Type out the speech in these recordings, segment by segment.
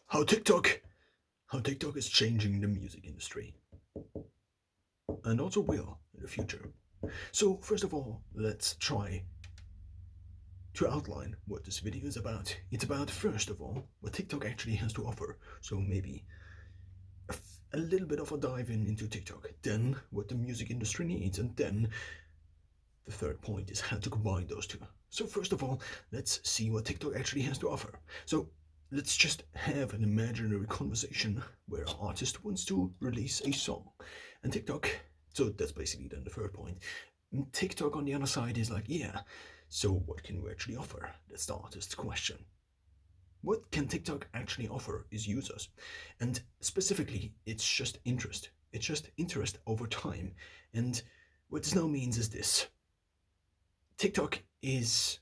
how TikTok how TikTok is changing the music industry and also will in the future. So first of all, let's try to outline what this video is about. It's about first of all what TikTok actually has to offer. So maybe a little bit of a dive into TikTok, then what the music industry needs, and then the third point is how to combine those two. So first of all, let's see what TikTok actually has to offer. So let's just have an imaginary conversation where an artist wants to release a song. And TikTok, so that's basically then the third point. And TikTok on the other side is like, yeah, so what can we actually offer? That's the artist's question. What can TikTok actually offer its users? And specifically, it's just interest. It's just interest over time. And what this now means is this: TikTok is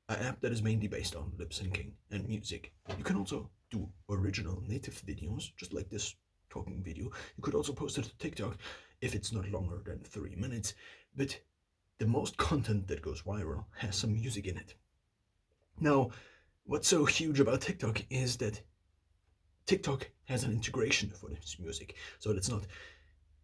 an app that is mainly based on lip syncing and music. You can also do original native videos, just like this talking video. You could also post it to TikTok if it's not longer than 3 minutes. But the most content that goes viral has some music in it. Now, what's so huge about TikTok is that TikTok has an integration for this music. So it's not,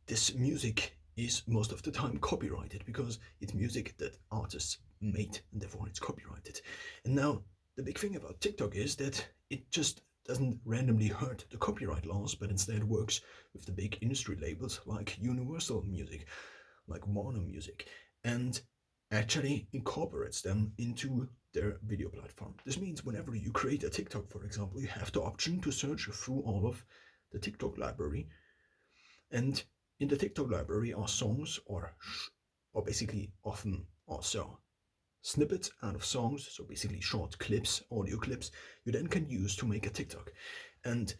this music is most of the time copyrighted because it's music that artists made and therefore it's copyrighted. And now the big thing about TikTok is that it just doesn't randomly hurt the copyright laws, but instead works with the big industry labels like Universal Music, like Warner Music, and actually incorporates them into their video platform. This means whenever you create a TikTok, for example, you have the option to search through all of the TikTok library, and in the TikTok library are songs or basically often also snippets out of songs, so basically short clips, audio clips, you then can use to make a TikTok. And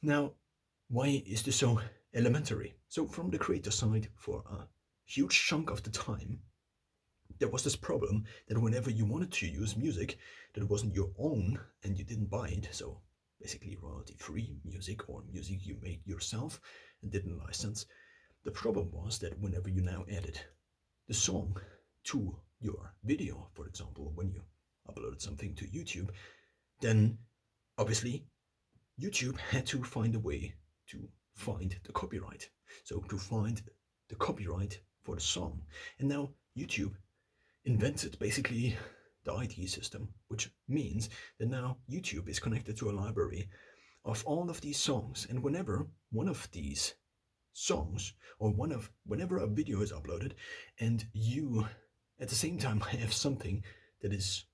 now, why is this so elementary? So, from the creator side, for a huge chunk of the time, there was this problem that whenever you wanted to use music that wasn't your own and you didn't buy it, so basically royalty free music or music you made yourself and didn't license, the problem was that whenever you now added the song to your video, for example, when you uploaded something to YouTube, then obviously YouTube had to find a way to find the copyright. So to find the copyright for the song. And now YouTube invented basically the ID system, which means that now YouTube is connected to a library of all of these songs. And whenever one of these songs or whenever a video is uploaded and you at the same time have something that is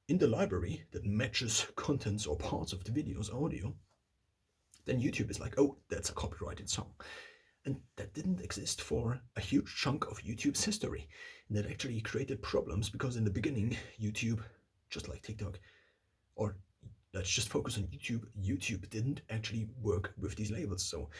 in the library that matches contents or parts of the video's audio, then YouTube is like, oh, that's a copyrighted song. And that didn't exist for a huge chunk of YouTube's history. And that actually created problems because in the beginning, YouTube, just like TikTok, or let's just focus on YouTube, YouTube didn't actually work with these labels. So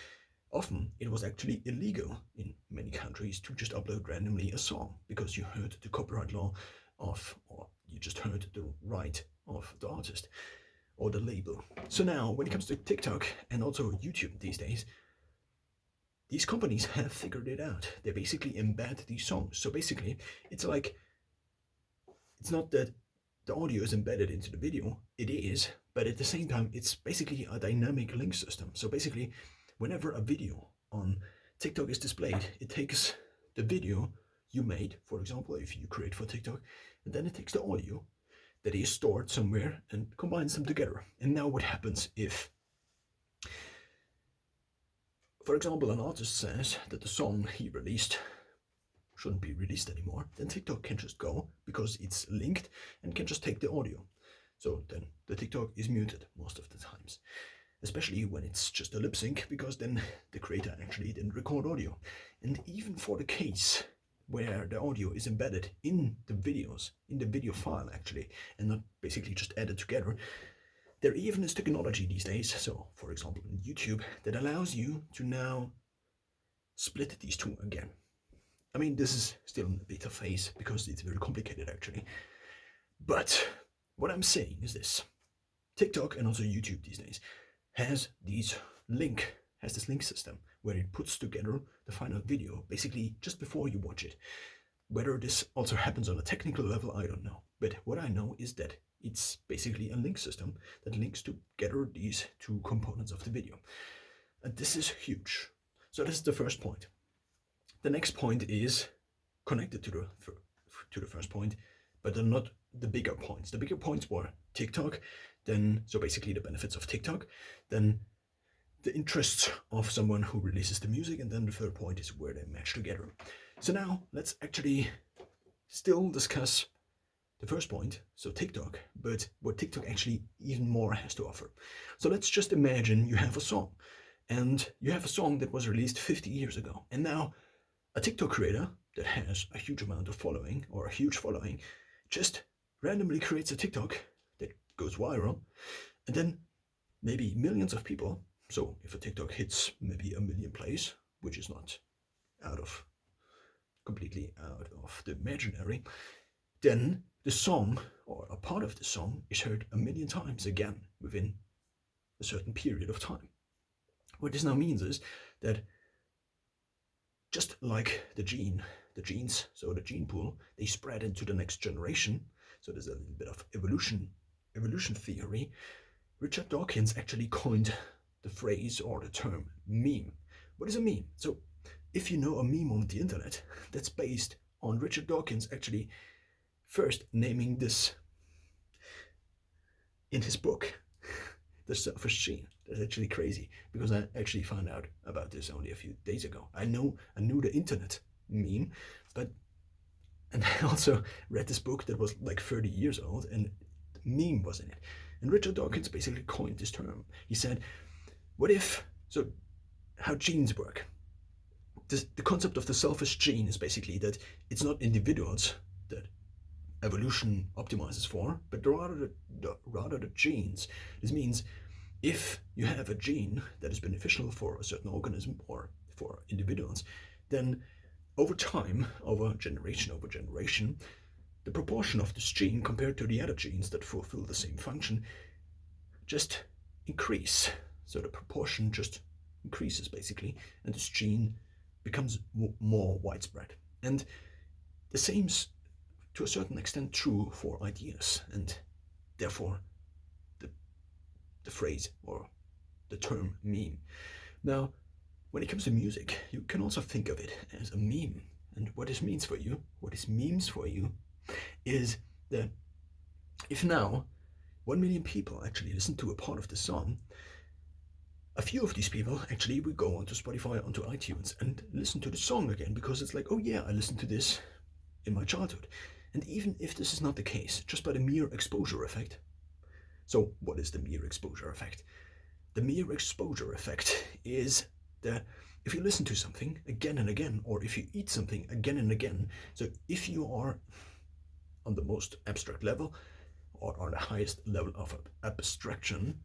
often it was actually illegal in many countries to just upload randomly a song because you heard the copyright law of, or you just heard the right of the artist or the label. So now, when it comes to TikTok and also YouTube these days, these companies have figured it out. They basically embed these songs. So basically, it's like, it's not that the audio is embedded into the video, it is, but at the same time, it's basically a dynamic link system. So basically, whenever a video on TikTok is displayed, it takes the video you made, for example, if you create for TikTok, and then it takes the audio that is stored somewhere and combines them together. And now what happens if, for example, an artist says that the song he released shouldn't be released anymore, then TikTok can just go, because it's linked, and can just take the audio. So then the TikTok is muted most of the times, especially when it's just a lip sync, because then the creator actually didn't record audio. And even for the case where the audio is embedded in the videos, in the video file actually, and not basically just added together, there even is technology these days, so for example in YouTube, that allows you to now split these two again. I mean, this is still in the beta phase because it's very complicated actually. But what I'm saying is this: TikTok and also YouTube these days has this link system where it puts together the final video basically just before you watch it. Whether this also happens on a technical level, I don't know. But what I know is that It's basically a link system that links together these two components of the video. And this is huge. So this is the first point. The next point is connected to the first point, but they're not the bigger points. The bigger points were TikTok, then so basically the benefits of TikTok, then the interests of someone who releases the music, and then the third point is where they match together. So now let's actually still discuss the first point, so TikTok, but what TikTok actually even more has to offer. So let's just imagine you have a song, and you have a song that was released 50 years ago, and now a TikTok creator that has a huge amount of following, or a huge following, just randomly creates a TikTok that goes viral, and then maybe millions of people, so if a TikTok hits maybe 1 million plays, which is not completely out of the imaginary, then the song, or a part of the song, is heard 1 million times again within a certain period of time. What this now means is that just like the genes, so the gene pool, they spread into the next generation. So there's a little bit of evolution theory. Richard Dawkins actually coined the phrase or the term meme. What is a meme? So if you know a meme on the internet, that's based on Richard Dawkins actually first naming this in his book, The Selfish Gene. That's actually crazy, because I actually found out about this only a few days ago. I knew the internet meme, and I also read this book that was like 30 years old, and meme was in it. And Richard Dawkins basically coined this term. He said, what if, so how genes work. The concept of the selfish gene is basically that it's not individuals that evolution optimizes for, but rather the genes. This means if you have a gene that is beneficial for a certain organism or for individuals, then over time, over generation, the proportion of this gene compared to the other genes that fulfill the same function just increase. So the proportion just increases basically, and this gene becomes more widespread. And the same's to a certain extent true for ideas, and therefore the phrase or the term meme. Now, when it comes to music, you can also think of it as a meme. And what this means for you, what this means for you, is that if now 1 million people actually listen to a part of the song, a few of these people actually will go onto Spotify, onto iTunes, and listen to the song again, because it's like, oh yeah, I listened to this in my childhood. And even if this is not the case, just by the mere exposure effect. So what is the mere exposure effect? The mere exposure effect is that if you listen to something again and again, or if you eat something again and again, so if you are on the most abstract level, or on the highest level of abstraction,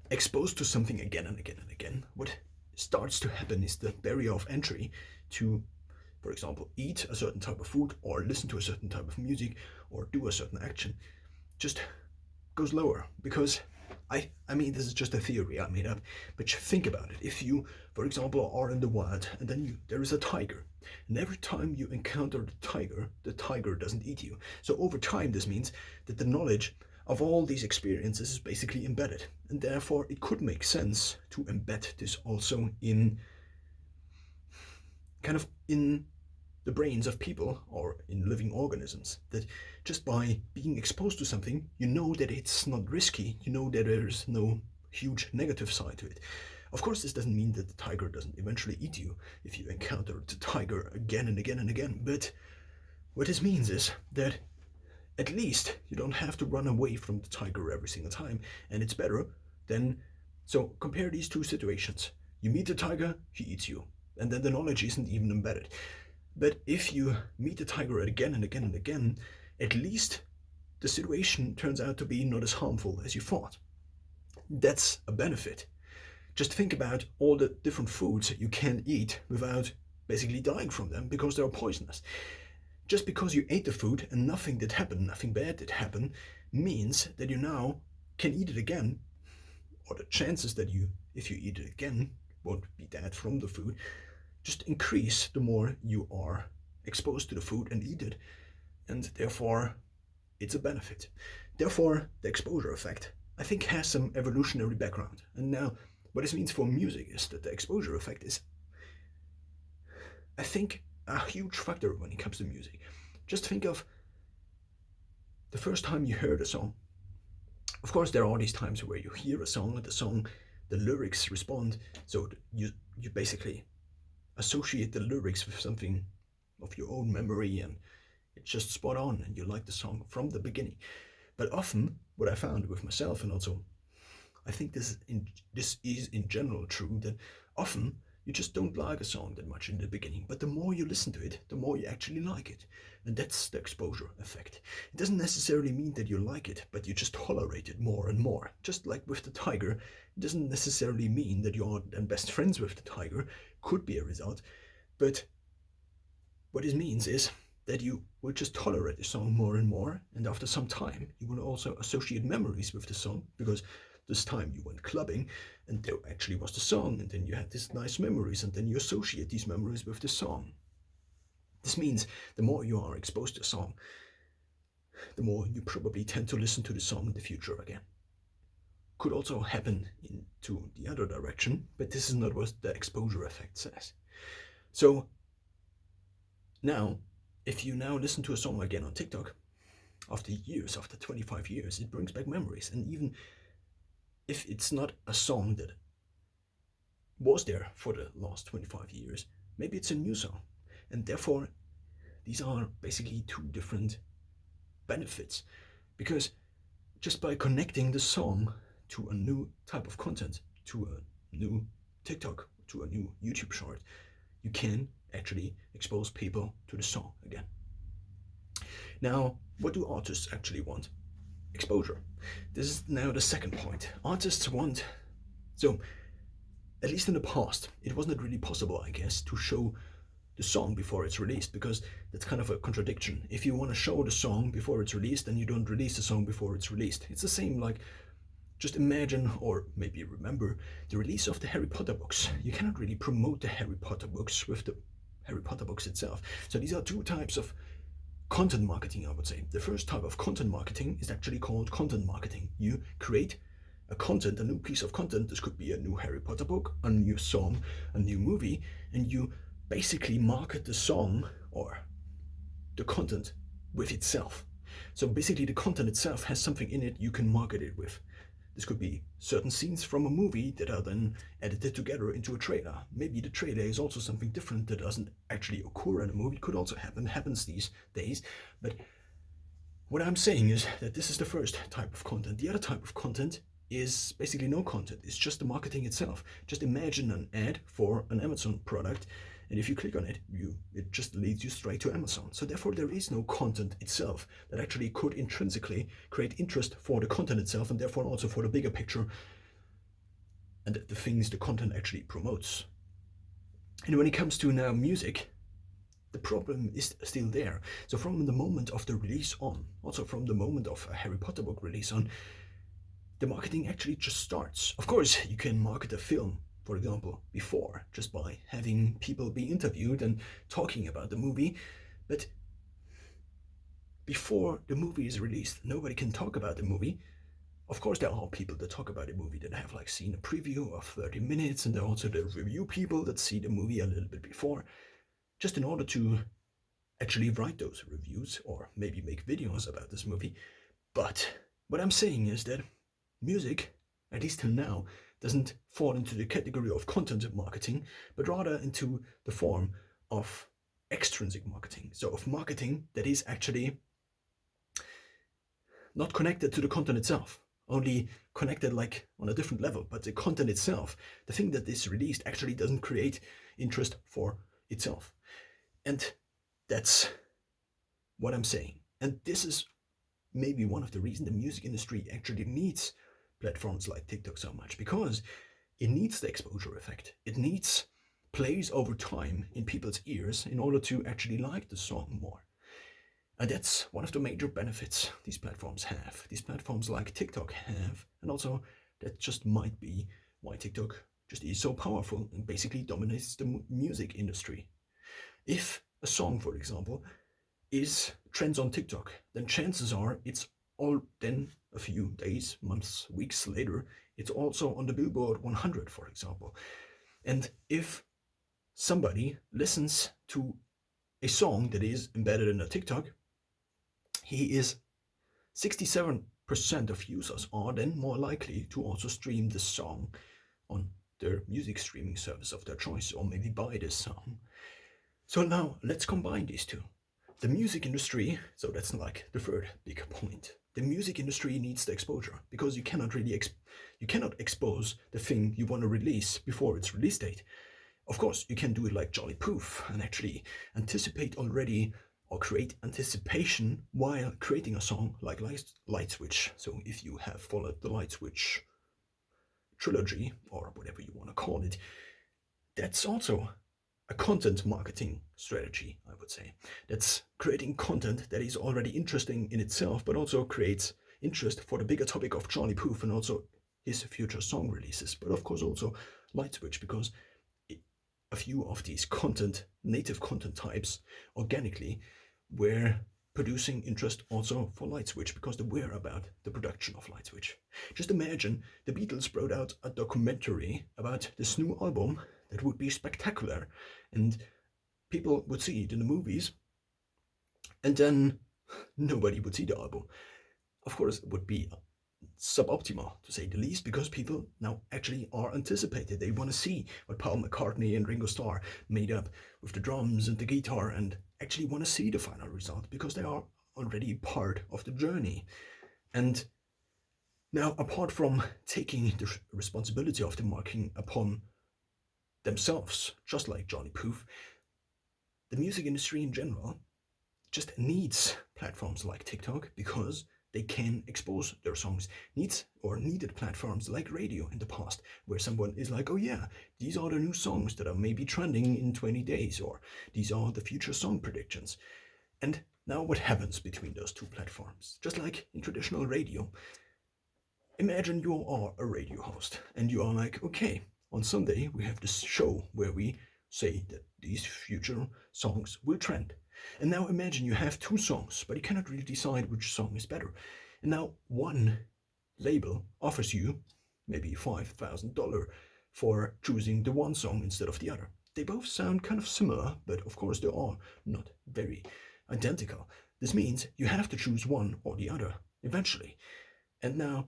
exposed to something again and again and again, what starts to happen is the barrier of entry to, for example, eat a certain type of food, or listen to a certain type of music, or do a certain action, just goes lower. Because I mean, this is just a theory I made up, but think about it. If you, for example, are in the wild, and then there is a tiger, and every time you encounter the tiger doesn't eat you. So over time, this means that the knowledge of all these experiences is basically embedded, and therefore it could make sense to embed this also in kind of in the brains of people or in living organisms, that just by being exposed to something, you know that it's not risky, you know that there's no huge negative side to it. Of course, this doesn't mean that the tiger doesn't eventually eat you if you encounter the tiger again and again and again, but what this means is that at least you don't have to run away from the tiger every single time, and it's better than, so compare these two situations. You meet the tiger, he eats you, and then the knowledge isn't even embedded. But if you meet the tiger again and again and again, at least the situation turns out to be not as harmful as you thought. That's a benefit. Just think about all the different foods you can eat without basically dying from them because they are poisonous. Just because you ate the food and nothing bad did happen, means that you now can eat it again, or the chances that you, if you eat it again, won't be dead from the food, just increase the more you are exposed to the food and eat it. And therefore, it's a benefit. Therefore, the exposure effect, I think, has some evolutionary background. And now, what this means for music is that the exposure effect is, I think, a huge factor when it comes to music. Just think of the first time you heard a song. Of course, there are these times where you hear a song and the lyrics respond. So you basically associate the lyrics with something of your own memory, and it's just spot on, and you like the song from the beginning. But often, what I found with myself, and also I think this is in general true, that often you just don't like a song that much in the beginning, but the more you listen to it, the more you actually like it. And that's the exposure effect. It doesn't necessarily mean that you like it, but you just tolerate it more and more. Just like with the tiger, it doesn't necessarily mean that you're then best friends with the tiger, could be a result, but what it means is that you will just tolerate the song more and more, and after some time, you will also associate memories with the song, because this time you went clubbing and there actually was the song, and then you had these nice memories, and then you associate these memories with the song. This means the more you are exposed to a song, the more you probably tend to listen to the song in the future again. Could also happen into the other direction, but this is not what the exposure effect says. So now, if you now listen to a song again on TikTok, after years, after 25 years, it brings back memories. And even if it's not a song that was there for the last 25 years, maybe it's a new song. And therefore, these are basically two different benefits. Because just by connecting the song to a new type of content, to a new TikTok, to a new YouTube short, you can actually expose people to the song again. Now, what do artists actually want? Exposure. This is now the second point. Artists want, so at least in the past, it wasn't really possible, I guess, to show the song before it's released, because that's kind of a contradiction. If you want to show the song before it's released, then you don't release the song before it's released. It's the same like, just imagine, or maybe remember, the release of the Harry Potter books. You cannot really promote the Harry Potter books with the Harry Potter books itself. So these are two types of content marketing, I would say. The first type of content marketing is actually called content marketing. You create a content, a new piece of content. This could be a new Harry Potter book, a new song, a new movie, and you basically market the song or the content with itself. So basically the content itself has something in it you can market it with. This could be certain scenes from a movie that are then edited together into a trailer. Maybe the trailer is also something different that doesn't actually occur in a movie. It could also happens these days. But what I'm saying is that this is the first type of content. The other type of content is basically no content. It's just the marketing itself. Just imagine an ad for an Amazon product, and if you click on it, it just leads you straight to Amazon. So therefore, there is no content itself that actually could intrinsically create interest for the content itself, and therefore also for the bigger picture and the things the content actually promotes. And when it comes to now music, the problem is still there. So from the moment of the release on, also from the moment of a Harry Potter book release on, the marketing actually just starts. Of course, you can market a film, for example, before, just by having people be interviewed and talking about the movie. But before the movie is released, nobody can talk about the movie. Of course, there are people that talk about the movie that have like seen a preview of 30 minutes, and there are also the review people that see the movie a little bit before, just in order to actually write those reviews or maybe make videos about this movie. But what I'm saying is that music, at least till now, doesn't fall into the category of content marketing, but rather into the form of extrinsic marketing. So of marketing that is actually not connected to the content itself, only connected like on a different level, but the content itself, the thing that is released, actually doesn't create interest for itself. And that's what I'm saying. And this is maybe one of the reasons the music industry actually needs platforms like TikTok so much, because it needs the exposure effect. It needs plays over time in people's ears in order to actually like the song more. And that's one of the major benefits these platforms have. These platforms like TikTok have, and also that just might be why TikTok just is so powerful and basically dominates the music industry. If a song, for example, is trends on TikTok, then chances are it's all then a few days, months, weeks later, it's also on the Billboard 100, for example. And if somebody listens to a song that is embedded in a TikTok, he is 67% of users are then more likely to also stream this song on their music streaming service of their choice, or maybe buy this song. So now let's combine these two. The music industry, so that's like the third big point. The music industry needs the exposure because you cannot really you cannot expose the thing you want to release before its release date. Of course, you can do it like Jolly Proof and actually anticipate already or create anticipation while creating a song like Light Switch. So if you have followed the Light Switch trilogy or whatever you want to call it, that's also a content marketing strategy, I would say. That's creating content that is already interesting in itself, but also creates interest for the bigger topic of Charlie Puth and also his future song releases. But of course, also Light Switch, because a few of these native content types organically were producing interest also for Light Switch because they were about the production of Light Switch. Just imagine the Beatles brought out a documentary about this new album that would be spectacular, and people would see it in the movies, and then nobody would see the album. Of course, it would be suboptimal to say the least, because people now actually are anticipated. They want to see what Paul McCartney and Ringo Starr made up with the drums and the guitar, and actually want to see the final result because they are already part of the journey. And now, apart from taking the responsibility of the marketing upon themselves, just like Johnny Puth, the music industry in general just needs platforms like TikTok because they can expose their songs. Needed platforms like radio in the past, where someone is like, oh yeah, these are the new songs that are maybe trending in 20 days, or these are the future song predictions. And now what happens between those two platforms? Just like in traditional radio, imagine you are a radio host and you are like, okay, on Sunday we have this show where we say that these future songs will trend. And now imagine you have two songs, but you cannot really decide which song is better. And now one label offers you maybe $5,000 for choosing the one song instead of the other. They both sound kind of similar, but of course they are not very identical. This means you have to choose one or the other eventually. And now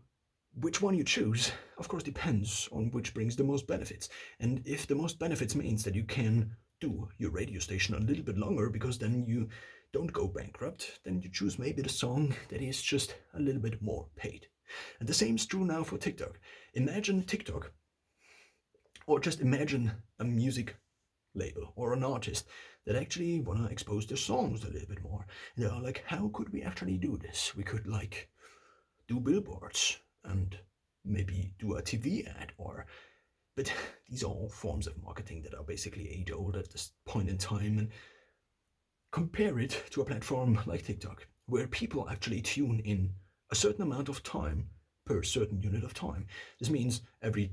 which one you choose, of course, depends on which brings the most benefits. And if the most benefits means that you can do your radio station a little bit longer because then you don't go bankrupt, then you choose maybe the song that is just a little bit more paid. And the same is true now for TikTok. Imagine TikTok, or just imagine a music label or an artist that actually want to expose their songs a little bit more. And they are like, how could we actually do this? We could like do billboards and maybe do a TV ad, but these are all forms of marketing that are basically age old at this point in time. And compare it to a platform like TikTok, where people actually tune in a certain amount of time per certain unit of time. This means every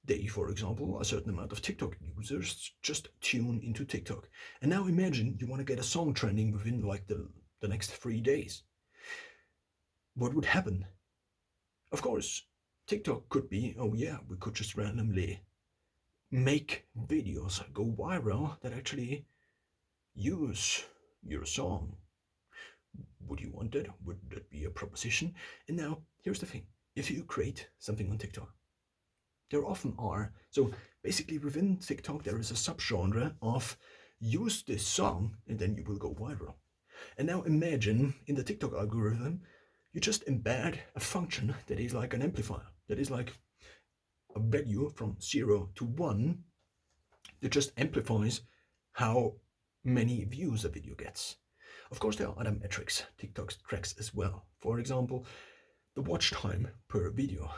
day, for example, a certain amount of TikTok users just tune into TikTok. And now imagine you want to get a song trending within like the next 3 days. What would happen? Of course, TikTok could be, oh yeah, we could just randomly make videos go viral that actually use your song. Would you want that? Would that be a proposition? And now, here's the thing. If you create something on TikTok, there often are, so basically within TikTok there is a subgenre of use this song and then you will go viral. And now imagine in the TikTok algorithm, you just embed a function that is like an amplifier, that is like a value from 0 to 1 that just amplifies how many views a video gets. Of course, there are other metrics TikTok tracks as well. For example, the watch time per video.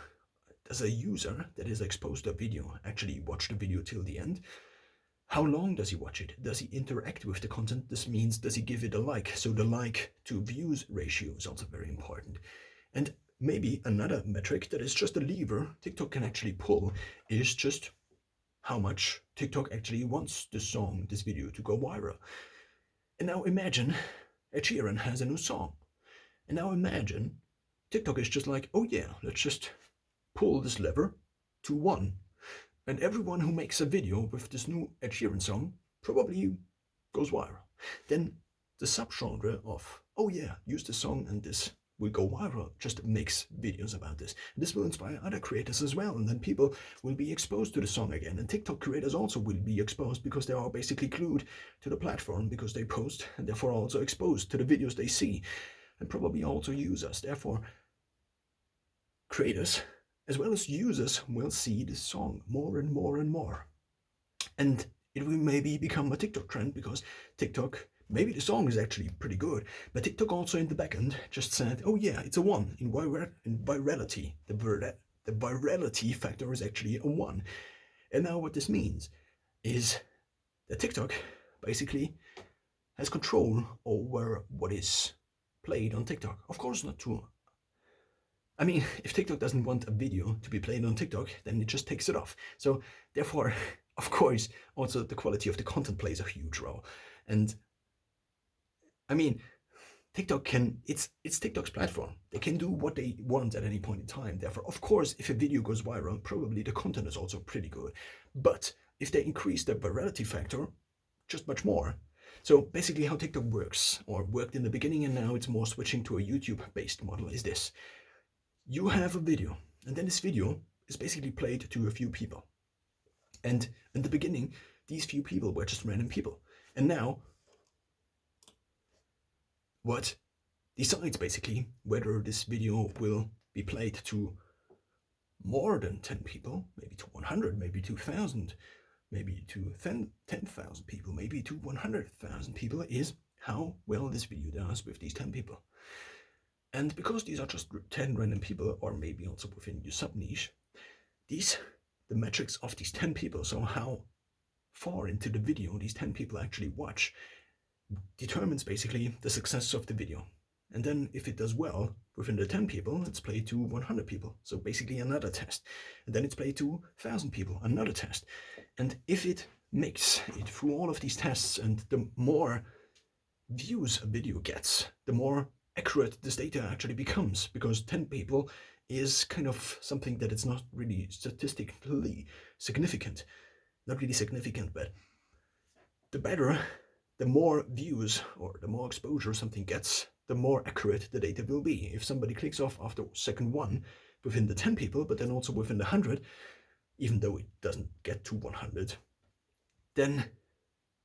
Does a user that is exposed to a video actually watch the video till the end? How long does he watch it? Does he interact with the content? This means, does he give it a like? So the like to views ratio is also very important. And maybe another metric that is just a lever TikTok can actually pull is just how much TikTok actually wants this song, this video to go viral. And now imagine Ed Sheeran has a new song. And now imagine TikTok is just like, oh yeah, let's just pull this lever to 1. And everyone who makes a video with this new Ed Sheeran song probably goes viral. Then the subgenre of, oh yeah, use the song and this will go viral, just makes videos about this. This will inspire other creators as well, and then people will be exposed to the song again. And TikTok creators also will be exposed because they are basically glued to the platform because they post and therefore also exposed to the videos they see, and probably also users. Therefore, creators as well as users will see this song more and more and more. And it will maybe become a TikTok trend because TikTok, maybe the song is actually pretty good, but TikTok also in the backend just said, oh yeah, it's a 1 in virality. The virality factor is actually a 1. And now what this means is that TikTok basically has control over what is played on TikTok. Of course, not too. I mean, if TikTok doesn't want a video to be played on TikTok, then it just takes it off. So therefore, of course, also the quality of the content plays a huge role. And I mean, TikTok it's TikTok's platform. They can do what they want at any point in time. Therefore, of course, if a video goes viral, probably the content is also pretty good. But if they increase the virality factor, just much more. So basically how TikTok works, or worked in the beginning and now it's more switching to a YouTube-based model, is this. You have a video, and then this video is basically played to a few people. And in the beginning, these few people were just random people. And now, what decides basically whether this video will be played to more than 10 people, maybe to 100, maybe to 1,000, maybe to 10,000 people, maybe to 100,000 people, is how well this video does with these 10 people. And because these are just 10 random people, or maybe also within your sub niche, the metrics of these 10 people, so how far into the video these 10 people actually watch, determines basically the success of the video. And then if it does well within the 10 people, it's played to 100 people. So basically another test. And then it's played to 1,000 people, another test. And if it makes it through all of these tests, and the more views a video gets, the more accurate this data actually becomes, because 10 people is kind of something that it's not really statistically significant. Not really significant, but the better, the more views or the more exposure something gets, the more accurate the data will be. If somebody clicks off after second 1 within the 10 people, but then also within the 100, even though it doesn't get to 100, then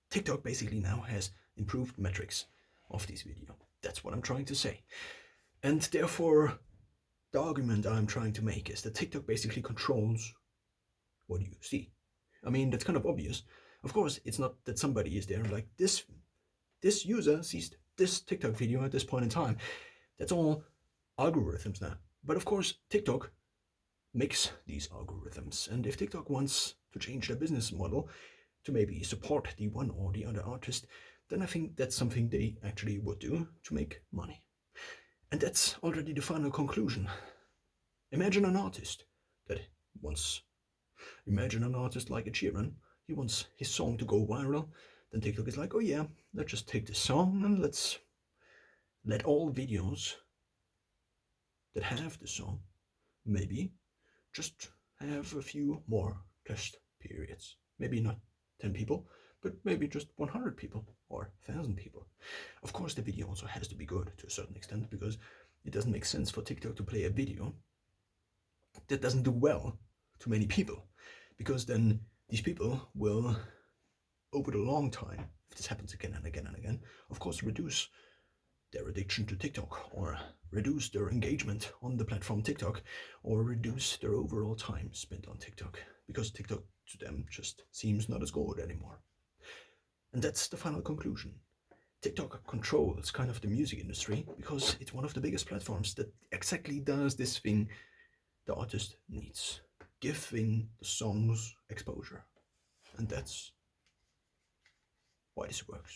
TikTok basically now has improved metrics of this video. That's what I'm trying to say. And therefore, the argument I'm trying to make is that TikTok basically controls what you see. I mean, that's kind of obvious. Of course, it's not that somebody is there like this user sees this TikTok video at this point in time. That's all algorithms now. But of course, TikTok makes these algorithms. And if TikTok wants to change their business model to maybe support the one or the other artist, then I think that's something they actually would do to make money. And that's already the final conclusion. Imagine an artist like Ed Sheeran. He wants his song to go viral. Then TikTok is like, oh yeah, let's just take this song and let's let all videos that have the song maybe just have a few more test periods. Maybe not 10 people, but maybe just 100 people or 1,000 people. Of course, the video also has to be good to a certain extent, because it doesn't make sense for TikTok to play a video that doesn't do well to many people, because then these people will, over the long time, if this happens again and again and again, of course reduce their addiction to TikTok, or reduce their engagement on the platform TikTok, or reduce their overall time spent on TikTok, because TikTok to them just seems not as good anymore. And that's the final conclusion. TikTok controls kind of the music industry because it's one of the biggest platforms that exactly does this thing the artist needs, giving the songs exposure. And that's why this works.